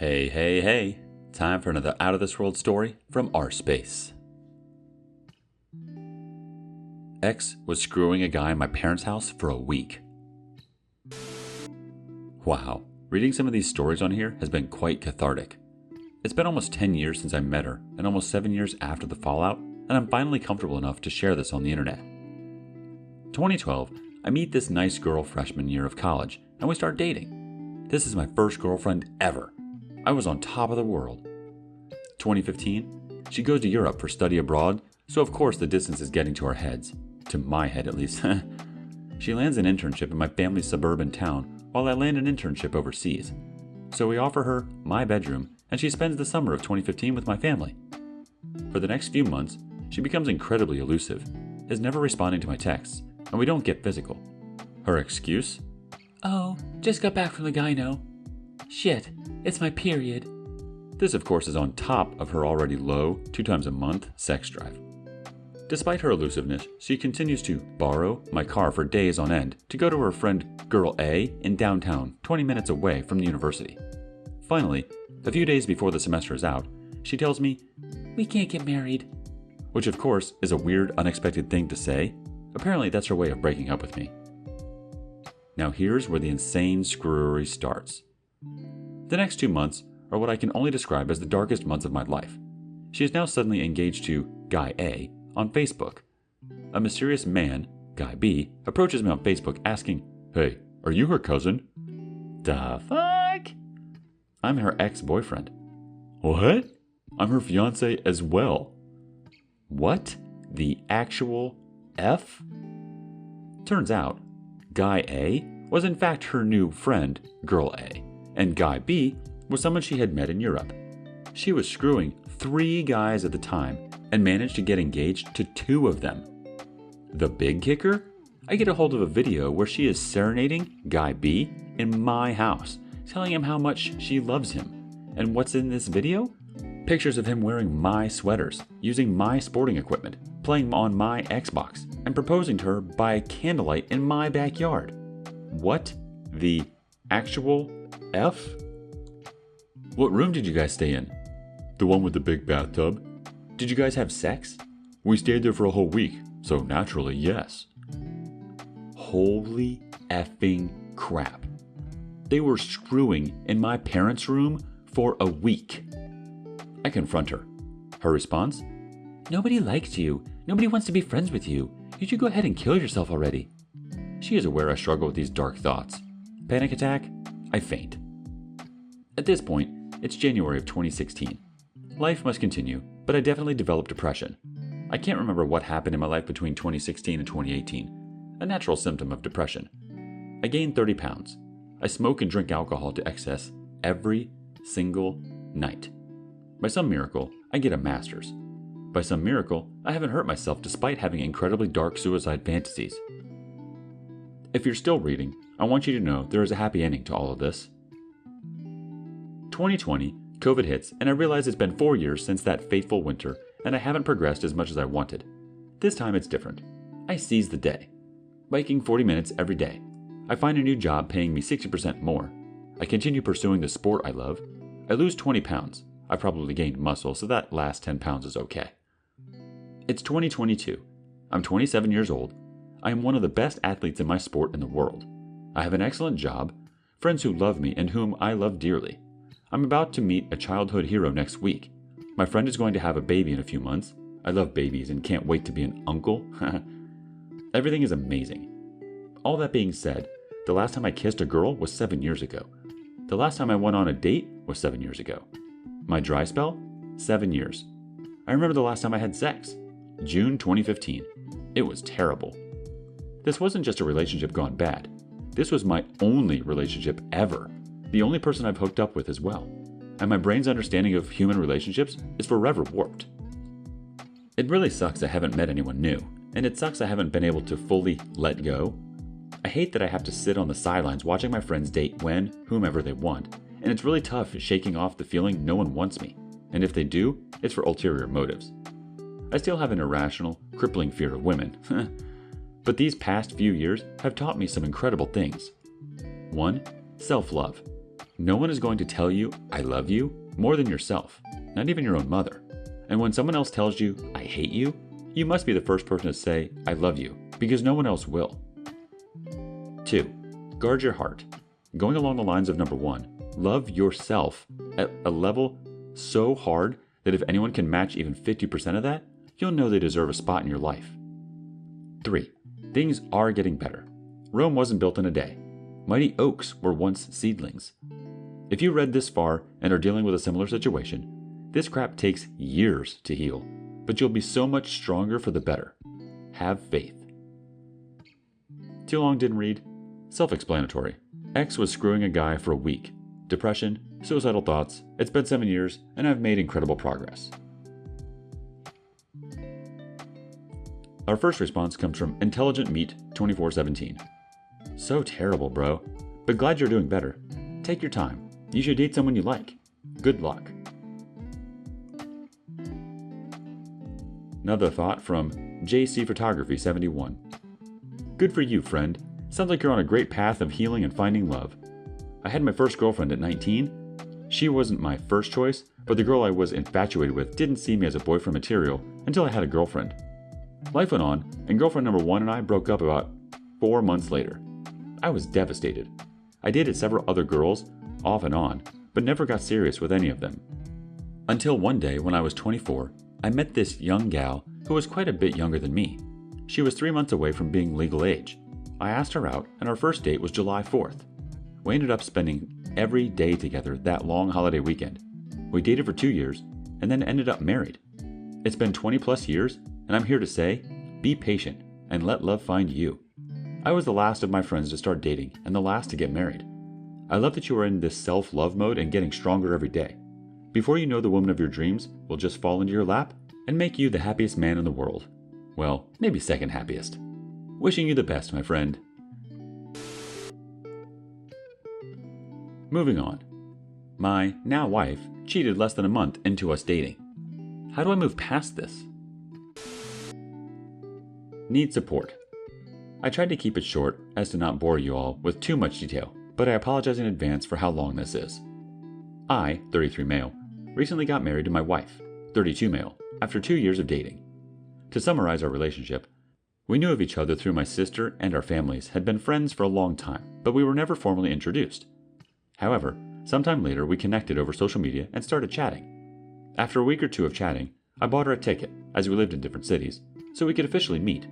Hey, hey, hey. Time for another out of this world story from rSpace. X was screwing a guy in my parents' house for a week. Wow, reading some of these stories on here has been quite cathartic. It's been almost 10 years since I met her, and almost 7 years after the fallout, and I'm finally comfortable enough to share this on the internet. 2012, I meet this nice girl freshman year of college, and we start dating. This is my first girlfriend ever. I was on top of the world. 2015, she goes to Europe for study abroad, so of course the distance is getting to our heads. To my head at least. She lands an internship in my family's suburban town, while I land an internship overseas. So we offer her my bedroom, and she spends the summer of 2015 with my family. For the next few months, she becomes incredibly elusive, is never responding to my texts, and we don't get physical. Her excuse? Oh, just got back from the gyno. Shit, it's my period. This of course is on top of her already low, 2 times a month, sex drive. Despite her elusiveness, she continues to borrow my car for days on end to go to her friend Girl A in downtown, 20 minutes away from the university. Finally, a few days before the semester is out, she tells me, "We can't get married." Which of course is a weird, unexpected thing to say. Apparently that's her way of breaking up with me. Now here's where the insane screwery starts. The next 2 months are what I can only describe as the darkest months of my life. She is now suddenly engaged to Guy A on Facebook. A mysterious man, Guy B, approaches me on Facebook asking, "Hey, are you her cousin?" The fuck? I'm her ex-boyfriend. What? I'm her fiance as well. What the actual F? Turns out, Guy A was in fact her new friend, Girl A, and Guy B was someone she had met in Europe. She was screwing 3 guys at the time and managed to get engaged to 2 of them. The big kicker? I get a hold of a video where she is serenading Guy B in my house, telling him how much she loves him. And what's in this video? Pictures of him wearing my sweaters, using my sporting equipment, playing on my Xbox, and proposing to her by candlelight in my backyard. What the actual F? What room did you guys stay in? The one with the big bathtub. Did you guys have sex? We stayed there for a whole week, so naturally, yes. Holy effing crap. They were screwing in my parents' room for a week. I confront her. Her response? Nobody likes you. Nobody wants to be friends with you. You should go ahead and kill yourself already. She is aware I struggle with these dark thoughts. Panic attack? I faint. At this point, it's January of 2016. Life must continue, but I definitely developed depression. I can't remember what happened in my life between 2016 and 2018, a natural symptom of depression. I gained 30 pounds. I smoke and drink alcohol to excess every single night. By some miracle, I get a master's. By some miracle, I haven't hurt myself despite having incredibly dark suicide fantasies. If you're still reading, I want you to know there is a happy ending to all of this. 2020, COVID hits, and I realize it's been 4 years since that fateful winter, and I haven't progressed as much as I wanted. This time it's different. I seize the day. Biking 40 minutes every day. I find a new job paying me 60% more. I continue pursuing the sport I love. I lose 20 pounds. I probably gained muscle, so that last 10 pounds is okay. It's 2022. I'm 27 years old. I am one of the best athletes in my sport in the world. I have an excellent job, friends who love me and whom I love dearly. I'm about to meet a childhood hero next week. My friend is going to have a baby in a few months. I love babies and can't wait to be an uncle. Everything is amazing. All that being said, the last time I kissed a girl was 7 years ago. The last time I went on a date was 7 years ago. My dry spell? 7 years. I remember the last time I had sex. June 2015. It was terrible. This wasn't just a relationship gone bad. This was my only relationship ever. The only person I've hooked up with as well. And my brain's understanding of human relationships is forever warped. It really sucks I haven't met anyone new, and it sucks I haven't been able to fully let go. I hate that I have to sit on the sidelines watching my friends date when, whomever they want, and it's really tough shaking off the feeling no one wants me, and if they do, it's for ulterior motives. I still have an irrational, crippling fear of women, but these past few years have taught me some incredible things. 1. Self-love. No one is going to tell you, I love you, more than yourself, not even your own mother. And when someone else tells you, I hate you, you must be the first person to say, I love you, because no one else will. 2. Guard your heart. Going along the lines of number 1, love yourself at a level so hard that if anyone can match even 50% of that, you'll know they deserve a spot in your life. 3. Things are getting better. Rome wasn't built in a day. Mighty oaks were once seedlings. If you read this far and are dealing with a similar situation, this crap takes years to heal, but you'll be so much stronger for the better. Have faith. Too long didn't read? Self-explanatory. X was screwing a guy for a week. Depression, suicidal thoughts. It's been 7 years, and I've made incredible progress. Our first response comes from Intelligent Meat 2417. So terrible, bro. But glad you're doing better. Take your time. You should date someone you like. Good luck. Another thought from JC Photography 71. Good for you, friend. Sounds like you're on a great path of healing and finding love. I had my first girlfriend at 19. She wasn't my first choice, but the girl I was infatuated with didn't see me as a boyfriend material until I had a girlfriend. Life went on, and girlfriend number 1 and I broke up about 4 months later. I was devastated. I dated several other girls, off and on, but never got serious with any of them. Until one day when I was 24, I met this young gal who was quite a bit younger than me. She was 3 months away from being legal age. I asked her out, and our first date was July 4th. We ended up spending every day together that long holiday weekend. We dated for 2 years, and then ended up married. It's been 20 plus years, and I'm here to say, be patient, and let love find you. I was the last of my friends to start dating, and the last to get married. I love that you are in this self-love mode and getting stronger every day. Before you know, the woman of your dreams will just fall into your lap and make you the happiest man in the world. Well, maybe second happiest. Wishing you the best, my friend. Moving on. My now wife cheated less than a month into us dating. How do I move past this? Need support. I tried to keep it short as to not bore you all with too much detail, but I apologize in advance for how long this is. I, 33 male, recently got married to my wife, 32 male, after 2 years of dating. To summarize our relationship, we knew of each other through my sister, and our families had been friends for a long time, but we were never formally introduced. However, sometime later we connected over social media and started chatting. After a week or 2 of chatting, I bought her a ticket, as we lived in different cities, so we could officially meet,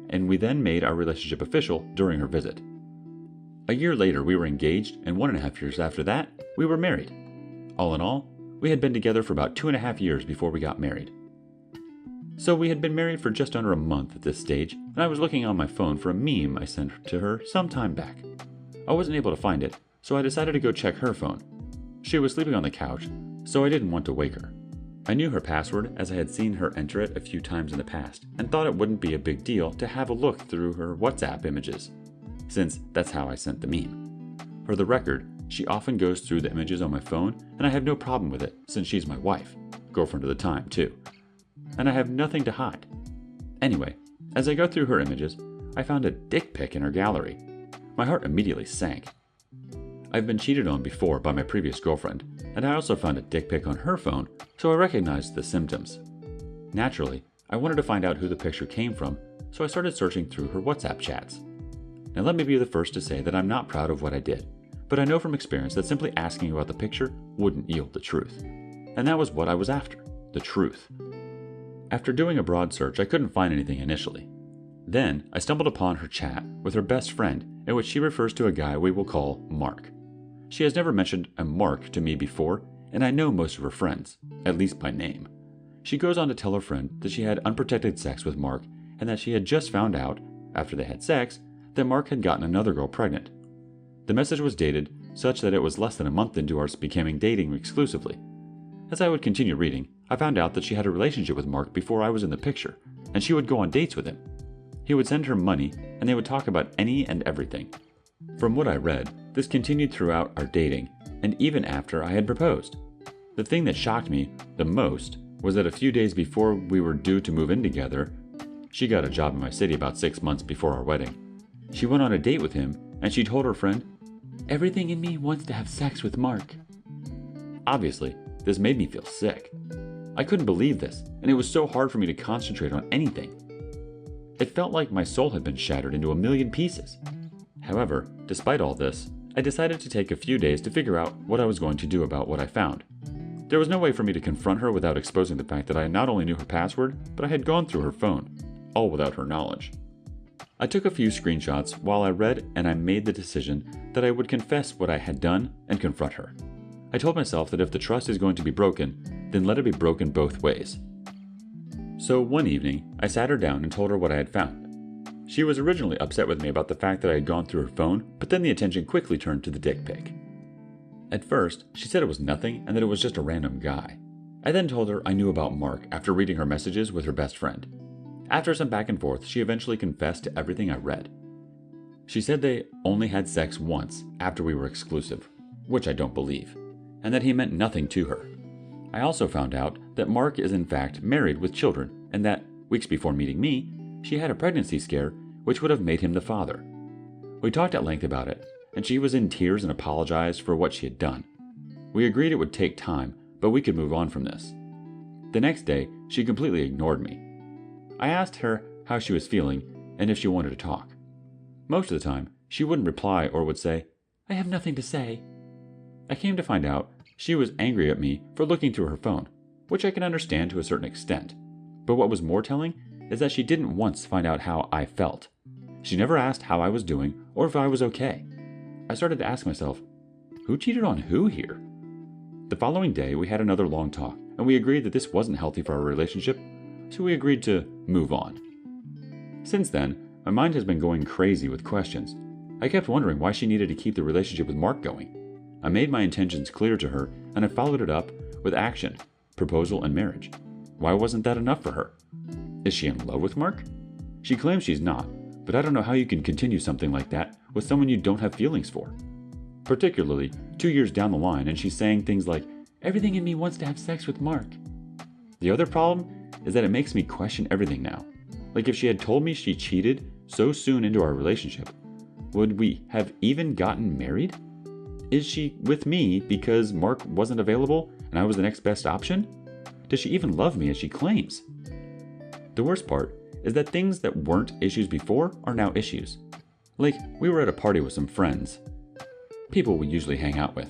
and we then made our relationship official during her visit. A year later we were engaged, and 1.5 years after that, we were married. All in all, we had been together for about 2.5 years before we got married. So we had been married for just under a month at this stage, and I was looking on my phone for a meme I sent to her some time back. I wasn't able to find it, so I decided to go check her phone. She was sleeping on the couch, so I didn't want to wake her. I knew her password as I had seen her enter it a few times in the past, and thought it wouldn't be a big deal to have a look through her WhatsApp images, since that's how I sent the meme. For the record, she often goes through the images on my phone, and I have no problem with it since she's my wife, girlfriend of the time too. And I have nothing to hide. Anyway, as I go through her images, I found a dick pic in her gallery. My heart immediately sank. I've been cheated on before by my previous girlfriend, and I also found a dick pic on her phone, so I recognized the symptoms. Naturally, I wanted to find out who the picture came from, so I started searching through her WhatsApp chats. Now let me be the first to say that I'm not proud of what I did, but I know from experience that simply asking about the picture wouldn't yield the truth. And that was what I was after, the truth. After doing a broad search, I couldn't find anything initially. Then, I stumbled upon her chat with her best friend, in which she refers to a guy we will call Mark. She has never mentioned a Mark to me before, and I know most of her friends, at least by name. She goes on to tell her friend that she had unprotected sex with Mark, and that she had just found out, after they had sex, that Mark had gotten another girl pregnant. The message was dated such that it was less than a month into us becoming dating exclusively. As I would continue reading, I found out that she had a relationship with Mark before I was in the picture, and she would go on dates with him. He would send her money, and they would talk about any and everything. From what I read, this continued throughout our dating, and even after I had proposed. The thing that shocked me the most was that a few days before we were due to move in together, she got a job in my city about 6 months before our wedding. She went on a date with him, and she told her friend, "Everything in me wants to have sex with Mark." Obviously, this made me feel sick. I couldn't believe this, and it was so hard for me to concentrate on anything. It felt like my soul had been shattered into a million pieces. However, despite all this, I decided to take a few days to figure out what I was going to do about what I found. There was no way for me to confront her without exposing the fact that I not only knew her password, but I had gone through her phone, all without her knowledge. I took a few screenshots while I read, and I made the decision that I would confess what I had done and confront her. I told myself that if the trust is going to be broken, then let it be broken both ways. So one evening, I sat her down and told her what I had found. She was originally upset with me about the fact that I had gone through her phone, but then the attention quickly turned to the dick pic. At first, she said it was nothing and that it was just a random guy. I then told her I knew about Mark after reading her messages with her best friend. After some back and forth, she eventually confessed to everything I read. She said they only had sex once after we were exclusive, which I don't believe, and that he meant nothing to her. I also found out that Mark is in fact married with children, and that, weeks before meeting me, she had a pregnancy scare which would have made him the father. We talked at length about it, and she was in tears and apologized for what she had done. We agreed it would take time, but we could move on from this. The next day, she completely ignored me. I asked her how she was feeling and if she wanted to talk. Most of the time, she wouldn't reply or would say, "I have nothing to say." I came to find out she was angry at me for looking through her phone, which I can understand to a certain extent. But what was more telling is that she didn't once find out how I felt. She never asked how I was doing or if I was okay. I started to ask myself, who cheated on who here? The following day, we had another long talk, and we agreed that this wasn't healthy for our relationship, so we agreed to move on. Since then, my mind has been going crazy with questions. I kept wondering why she needed to keep the relationship with Mark going. I made my intentions clear to her, and I followed it up with action, proposal, and marriage. Why wasn't that enough for her? Is she in love with Mark? She claims she's not, but I don't know how you can continue something like that with someone you don't have feelings for. Particularly 2 years down the line, and she's saying things like, "Everything in me wants to have sex with Mark." The other problem is that it makes me question everything now. Like, if she had told me she cheated so soon into our relationship, would we have even gotten married? Is she with me because Mark wasn't available and I was the next best option? Does she even love me as she claims? The worst part is that things that weren't issues before are now issues. Like, we were at a party with some friends, people we usually hang out with,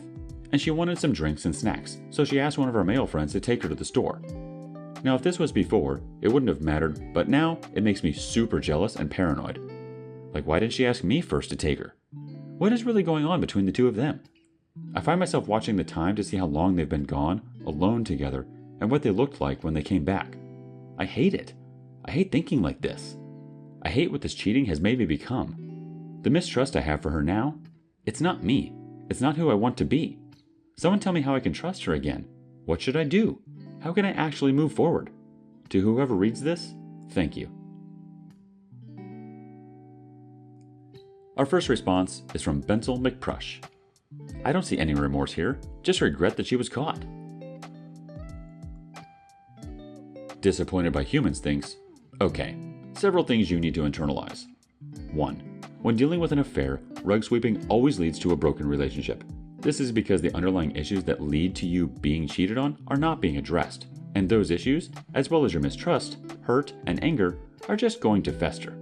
and she wanted some drinks and snacks, so she asked one of our male friends to take her to the store. Now, if this was before, it wouldn't have mattered, but now it makes me super jealous and paranoid. Like, why didn't she ask me first to take her? What is really going on between the two of them? I find myself watching the time to see how long they've been gone, alone together, and what they looked like when they came back. I hate it. I hate thinking like this. I hate what this cheating has made me become. The mistrust I have for her now, it's not me. It's not who I want to be. Someone tell me how I can trust her again. What should I do? How can I actually move forward? To whoever reads this, thank you. Our first response is from Bensel McPrush. I don't see any remorse here, just regret that she was caught. Disappointed by Humans thinks, okay, several things you need to internalize. 1. When dealing with an affair, rug sweeping always leads to a broken relationship. This is because the underlying issues that lead to you being cheated on are not being addressed, and those issues, as well as your mistrust, hurt, and anger, are just going to fester.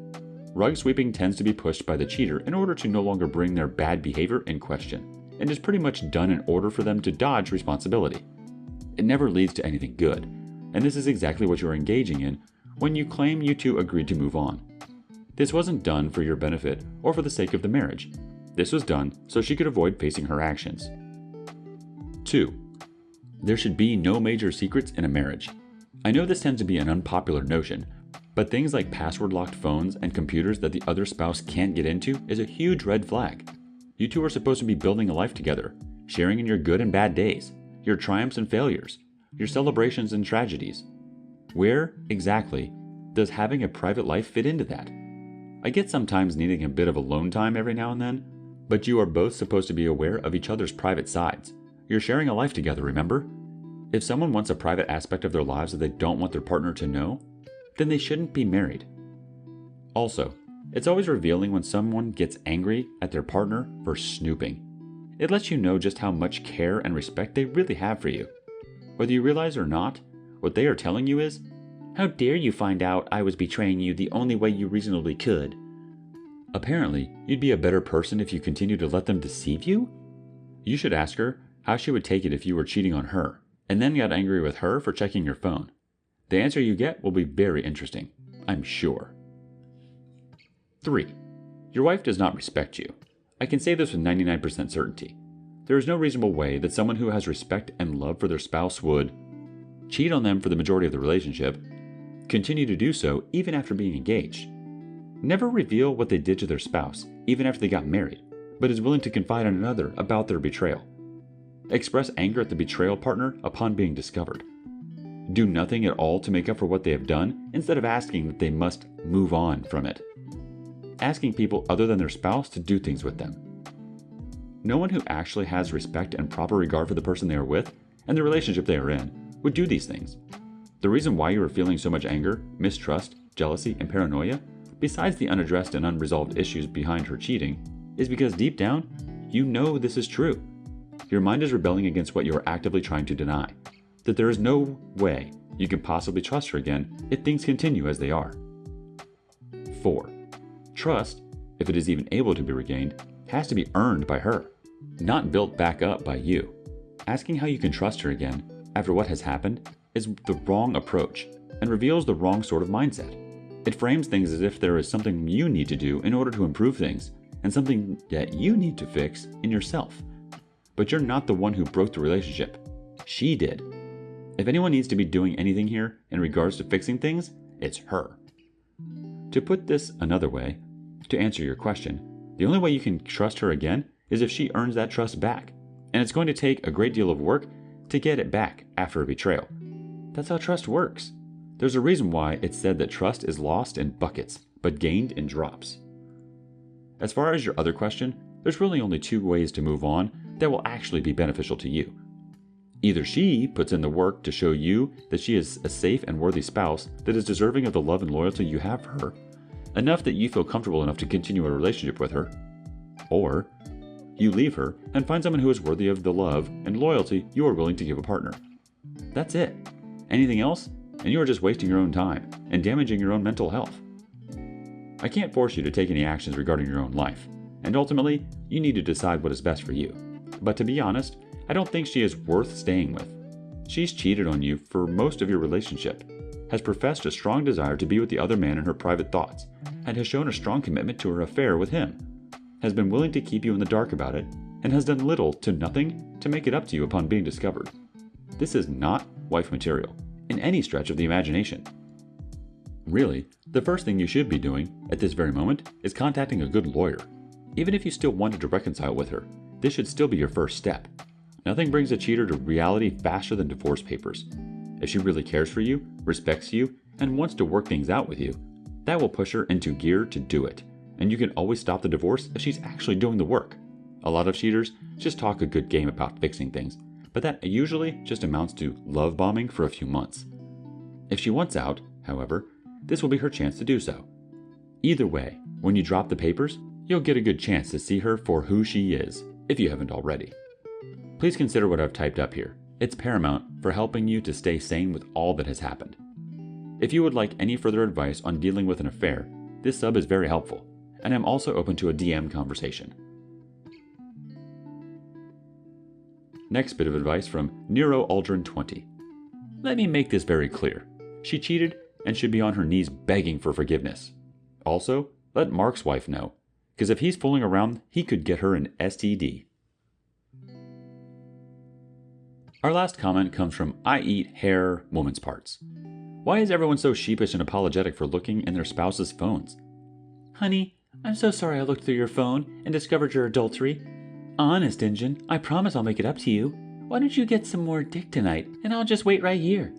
Rug sweeping tends to be pushed by the cheater in order to no longer bring their bad behavior in question, and is pretty much done in order for them to dodge responsibility. It never leads to anything good, and this is exactly what you're engaging in when you claim you two agreed to move on. This wasn't done for your benefit or for the sake of the marriage. This was done so she could avoid facing her actions. 2. There should be no major secrets in a marriage. I know this tends to be an unpopular notion, but things like password-locked phones and computers that the other spouse can't get into is a huge red flag. You two are supposed to be building a life together, sharing in your good and bad days, your triumphs and failures, your celebrations and tragedies. Where, exactly, does having a private life fit into that? I get sometimes needing a bit of alone time every now and then, but you are both supposed to be aware of each other's private sides. You're sharing a life together, remember? If someone wants a private aspect of their lives that they don't want their partner to know, then they shouldn't be married. Also, it's always revealing when someone gets angry at their partner for snooping. It lets you know just how much care and respect they really have for you. Whether you realize or not, what they are telling you is, "How dare you find out I was betraying you the only way you reasonably could?" Apparently, you'd be a better person if you continue to let them deceive you? You should ask her how she would take it if you were cheating on her, and then got angry with her for checking your phone. The answer you get will be very interesting, I'm sure. 3. Your wife does not respect you. I can say this with 99% certainty. There is no reasonable way that someone who has respect and love for their spouse would cheat on them for the majority of the relationship, continue to do so even after being engaged, never reveal what they did to their spouse even after they got married, but is willing to confide in another about their betrayal, express anger at the betrayal partner upon being discovered, do nothing at all to make up for what they have done instead of asking that they must move on from it, asking people other than their spouse to do things with them. No one who actually has respect and proper regard for the person they are with and the relationship they are in would do these things. The reason why you are feeling so much anger, mistrust, jealousy, and paranoia, besides the unaddressed and unresolved issues behind her cheating, is because deep down, you know this is true. Your mind is rebelling against what you are actively trying to deny, that there is no way you can possibly trust her again if things continue as they are. 4. Trust, if it is even able to be regained, has to be earned by her, not built back up by you. Asking how you can trust her again after what has happened is the wrong approach and reveals the wrong sort of mindset. It frames things as if there is something you need to do in order to improve things and something that you need to fix in yourself. But you're not the one who broke the relationship. She did. If anyone needs to be doing anything here in regards to fixing things, it's her. To put this another way, to answer your question, the only way you can trust her again is if she earns that trust back, and it's going to take a great deal of work to get it back after a betrayal. That's how trust works. There's a reason why it's said that trust is lost in buckets, but gained in drops. As far as your other question, there's really only 2 ways to move on that will actually be beneficial to you. Either she puts in the work to show you that she is a safe and worthy spouse that is deserving of the love and loyalty you have for her, enough that you feel comfortable enough to continue a relationship with her, or you leave her and find someone who is worthy of the love and loyalty you are willing to give a partner. That's it. Anything else, and you are just wasting your own time and damaging your own mental health. I can't force you to take any actions regarding your own life, and ultimately, you need to decide what is best for you. But to be honest, I don't think she is worth staying with. She's cheated on you for most of your relationship, has professed a strong desire to be with the other man in her private thoughts, and has shown a strong commitment to her affair with him, has been willing to keep you in the dark about it, and has done little to nothing to make it up to you upon being discovered. This is not wife material, in any stretch of the imagination. Really, the first thing you should be doing at this very moment is contacting a good lawyer. Even if you still wanted to reconcile with her, this should still be your first step. Nothing brings a cheater to reality faster than divorce papers. If she really cares for you, respects you, and wants to work things out with you, that will push her into gear to do it, and you can always stop the divorce if she's actually doing the work. A lot of cheaters just talk a good game about fixing things, but that usually just amounts to love bombing for a few months. If she wants out, however, this will be her chance to do so. Either way, when you drop the papers, you'll get a good chance to see her for who she is, if you haven't already. Please consider what I've typed up here. It's paramount for helping you to stay sane with all that has happened. If you would like any further advice on dealing with an affair, this sub is very helpful, and I'm also open to a DM conversation. Next bit of advice from Nero Aldrin 20. Let me make this very clear. She cheated and should be on her knees begging for forgiveness. Also, let Mark's wife know, because if he's fooling around, he could get her an STD. Our last comment comes from I Eat Hair Woman's Parts. Why is everyone so sheepish and apologetic for looking in their spouse's phones? Honey, I'm so sorry I looked through your phone and discovered your adultery. Honest, Injun, I promise I'll make it up to you. Why don't you get some more dick tonight, and I'll just wait right here.